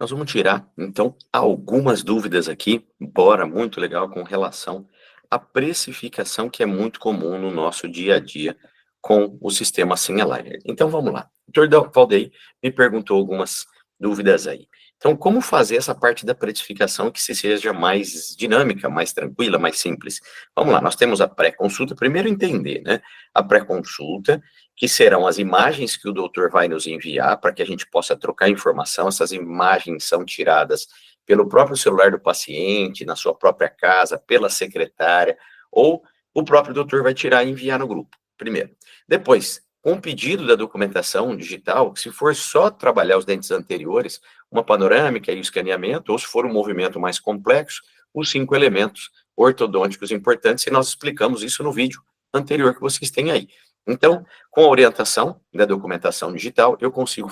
Nós vamos tirar, então, algumas dúvidas aqui, bora, muito legal, com relação à precificação que é muito comum no nosso dia a dia com o sistema Aligner. Então vamos lá. O doutor Valdeir me perguntou algumas dúvidas aí. Então, como fazer essa parte da precificação que seja mais dinâmica, mais tranquila, mais simples? Vamos lá, nós temos a pré-consulta. Primeiro entender, né? A pré-consulta, que serão as imagens que o doutor vai nos enviar para que a gente possa trocar informação. Essas imagens são tiradas pelo próprio celular do paciente, na sua própria casa, pela secretária, ou o próprio doutor vai tirar e enviar no grupo, primeiro. Depois, com o pedido da documentação digital, se for só trabalhar os dentes anteriores, uma panorâmica e o escaneamento, ou se for um movimento mais complexo, os 5 elementos ortodônticos importantes, e nós explicamos isso no vídeo anterior que vocês têm aí. Então, com a orientação da documentação digital, eu consigo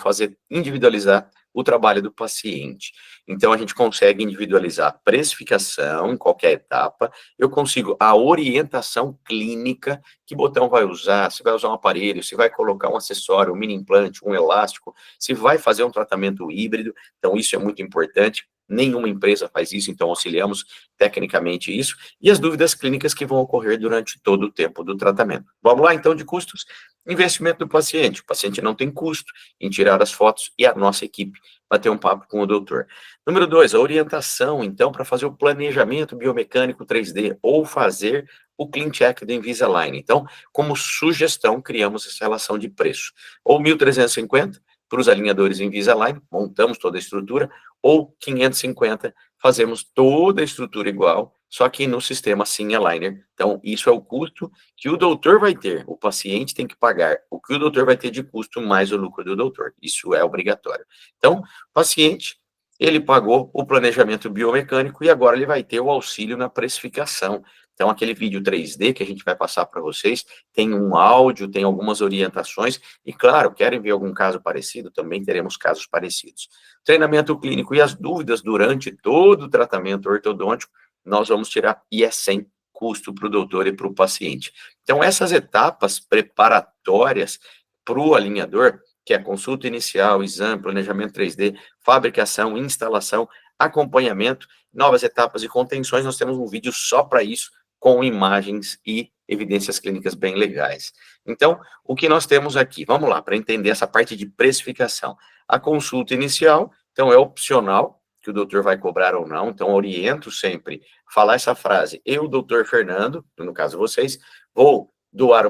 individualizar o trabalho do paciente. Então, a gente consegue individualizar a precificação em qualquer etapa, eu consigo a orientação clínica, que botão vai usar, se vai usar um aparelho, se vai colocar um acessório, um mini implante, um elástico, se vai fazer um tratamento híbrido, então isso é muito importante. Nenhuma empresa faz isso, então auxiliamos tecnicamente isso, e as dúvidas clínicas que vão ocorrer durante todo o tempo do tratamento. Vamos lá, então, de custos? Investimento do paciente. O paciente não tem custo em tirar as fotos e a nossa equipe bater um papo com o doutor. Número 2, a orientação, então, para fazer o planejamento biomecânico 3D ou fazer o Clean Check do Invisalign. Então, como sugestão, criamos essa relação de preço. Ou 1.350 para os alinhadores Invisalign, montamos toda a estrutura, ou 550, fazemos toda a estrutura igual, só que no sistema Aligner. Então, isso é o custo que o doutor vai ter, o paciente tem que pagar o que o doutor vai ter de custo mais o lucro do doutor. Isso é obrigatório. Então, o paciente, ele pagou o planejamento biomecânico e agora ele vai ter o auxílio na precificação. Então, aquele vídeo 3D que a gente vai passar para vocês, tem um áudio, tem algumas orientações, e claro, querem ver algum caso parecido? Também teremos casos parecidos. Treinamento clínico e as dúvidas durante todo o tratamento ortodôntico, nós vamos tirar, e é sem custo para o doutor e para o paciente. Então, essas etapas preparatórias para o alinhador, que é a consulta inicial, exame, planejamento 3D, fabricação, instalação, acompanhamento, novas etapas e contenções, nós temos um vídeo só para isso, com imagens e evidências clínicas bem legais. Então, o que nós temos aqui? Vamos lá, para entender essa parte de precificação. A consulta inicial, então, é opcional, que o doutor vai cobrar ou não, então oriento sempre falar essa frase, eu, doutor Fernando, no caso vocês, vou doar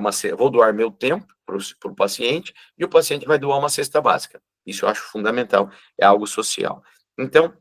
meu tempo para o paciente, e o paciente vai doar uma cesta básica. Isso eu acho fundamental, é algo social. Então,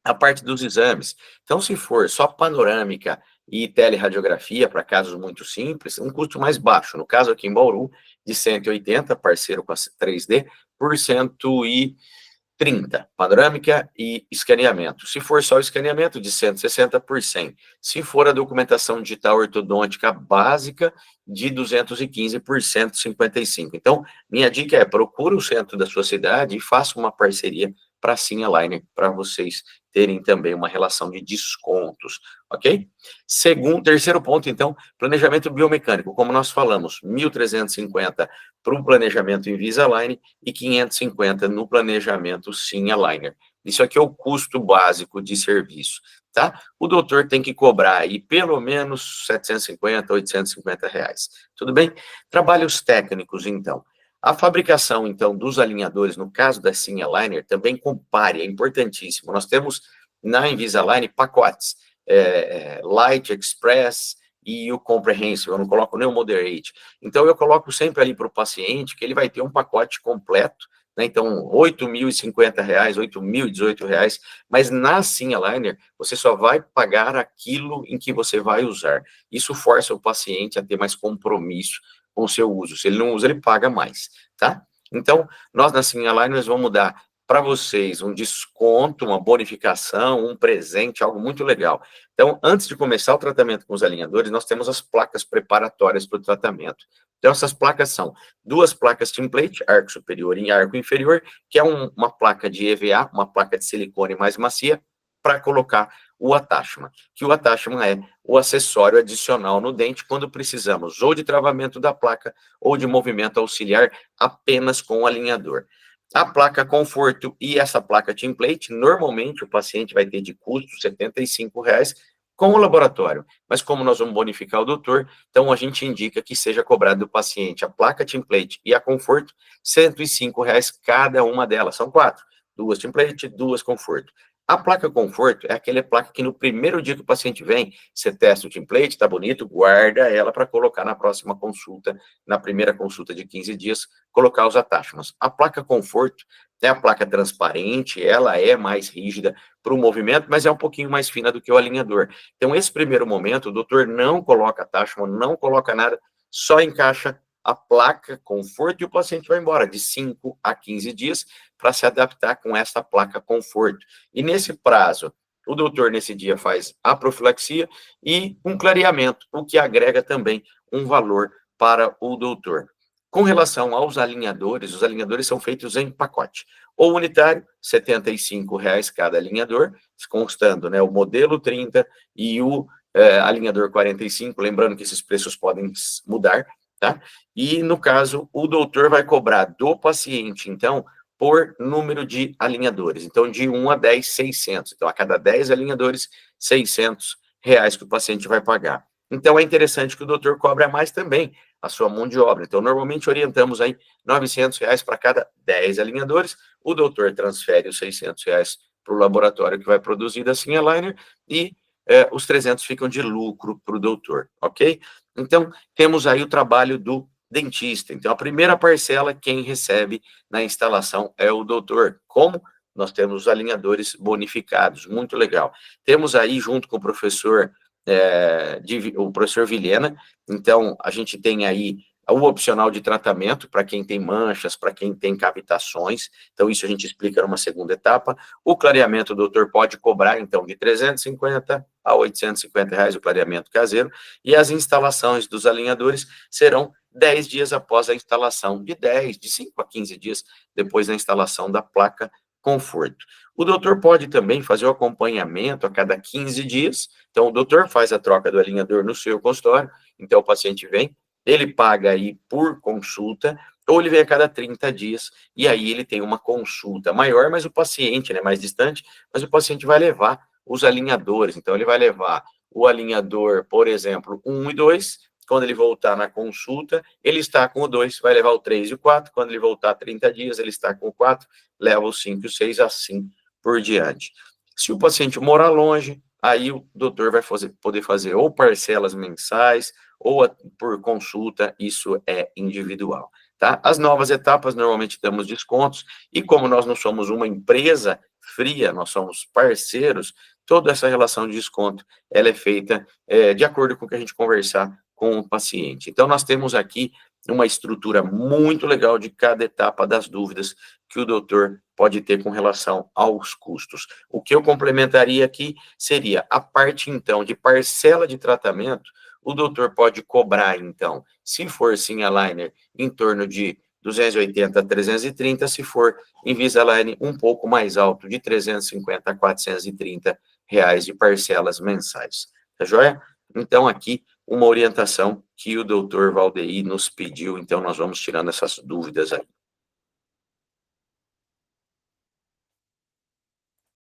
a parte dos exames. Então, se for só panorâmica e teleradiografia para casos muito simples, um custo mais baixo. No caso aqui em Bauru, de 180, parceiro com a 3D, por 130, panorâmica e escaneamento. Se for só o escaneamento, de 160 por 100. Se for a documentação digital ortodôntica básica, de 215 por 155. Então, minha dica é, procure o centro da sua cidade e faça uma parceria para a Aligner, para vocês terem também uma relação de descontos, ok? Terceiro ponto, então, planejamento biomecânico. Como nós falamos, 1.350 para o planejamento Invisalign e 550 no planejamento Aligner. Isso aqui é o custo básico de serviço, tá? O doutor tem que cobrar aí pelo menos 750, 850 reais. Tudo bem? Trabalhos técnicos, então. A fabricação, então, dos alinhadores, no caso da Aligner, também compare, é importantíssimo. Nós temos na Invisalign pacotes, Light, Express e o Comprehensive, eu não coloco nem o Moderate. Então, eu coloco sempre ali para o paciente que ele vai ter um pacote completo, né? Então, R$ 8.050, R$ 8.018, mas na Aligner, você só vai pagar aquilo em que você vai usar. Isso força o paciente a ter mais compromisso com o seu uso. Se ele não usa, ele paga mais, tá? Então, nós na Aligner, nós vamos dar para vocês um desconto, uma bonificação, um presente, algo muito legal. Então, antes de começar o tratamento com os alinhadores, nós temos as placas preparatórias para o tratamento. Então, essas placas são 2 placas template, arco superior e arco inferior, que é uma placa de EVA, uma placa de silicone mais macia, para colocar o attachment, que o attachment é o acessório adicional no dente quando precisamos ou de travamento da placa ou de movimento auxiliar apenas com o alinhador. A placa conforto e essa placa template, normalmente o paciente vai ter de custo R$ 75 com o laboratório. Mas como nós vamos bonificar o doutor, então a gente indica que seja cobrado do paciente a placa template e a conforto, R$ 105 cada uma delas. São 4, 2 template, 2 conforto. A placa conforto é aquela placa que no primeiro dia que o paciente vem, você testa o template, tá bonito, guarda ela para colocar na próxima consulta, na primeira consulta de 15 dias, colocar os attachments. A placa conforto é a placa transparente, ela é mais rígida para o movimento, mas é um pouquinho mais fina do que o alinhador. Então, esse primeiro momento, o doutor não coloca attachment, não coloca nada, só encaixa a placa conforto e o paciente vai embora de 5 a 15 dias para se adaptar com essa placa conforto. E nesse prazo, o doutor nesse dia faz a profilaxia e um clareamento, o que agrega também um valor para o doutor. Com relação aos alinhadores, os alinhadores são feitos em pacote. O unitário, R$ 75 cada alinhador, constando, né, o modelo 30 e o alinhador 45, lembrando que esses preços podem mudar, tá? E, no caso, o doutor vai cobrar do paciente, então, por número de alinhadores. Então, de 1 a 10, 600. Então, a cada 10 alinhadores, R$ 600 que o paciente vai pagar. Então, é interessante que o doutor cobre mais também a sua mão de obra. Então, normalmente orientamos aí R$ 900 para cada 10 alinhadores. O doutor transfere os R$ 600 para o laboratório que vai produzir da Sinhaliner e os 300 ficam de lucro para o doutor, ok? Então, temos aí o trabalho do dentista. Então, a primeira parcela, quem recebe na instalação é o doutor. Como? Nós temos os alinhadores bonificados, muito legal. Temos aí, junto com o professor Vilhena, então, a gente tem aí o opcional de tratamento para quem tem manchas, para quem tem cavitações, então isso a gente explica numa segunda etapa. O clareamento o doutor pode cobrar, então, de 350 a 850 reais o clareamento caseiro, e as instalações dos alinhadores serão 10 dias após a instalação, de 5 a 15 dias depois da instalação da placa conforto. O doutor pode também fazer o acompanhamento a cada 15 dias, então o doutor faz a troca do alinhador no seu consultório, então o paciente vem, ele paga aí por consulta, ou ele vem a cada 30 dias, e aí ele tem uma consulta maior, mas o paciente, né, mais distante, mas o paciente vai levar os alinhadores, então ele vai levar o alinhador, por exemplo, 1 e 2, quando ele voltar na consulta, ele está com o 2, vai levar o 3 e o 4, quando ele voltar 30 dias, ele está com o 4, leva o 5 e o 6, assim por diante. Se o paciente morar longe, aí o doutor vai poder fazer ou parcelas mensais, ou por consulta, isso é individual, tá? As novas etapas, normalmente damos descontos, e como nós não somos uma empresa fria, nós somos parceiros, toda essa relação de desconto, ela é feita de acordo com o que a gente conversar com o paciente. Então, nós temos aqui uma estrutura muito legal de cada etapa das dúvidas que o doutor pode ter com relação aos custos. O que eu complementaria aqui seria a parte, então, de parcela de tratamento, o doutor pode cobrar, então, se for Sinhaliner, em torno de 280 a 330, se for Invisalign, um pouco mais alto, de 350 a 430 reais de parcelas mensais. Tá joia? Então, aqui, uma orientação que o doutor Valdeir nos pediu, então nós vamos tirando essas dúvidas aí.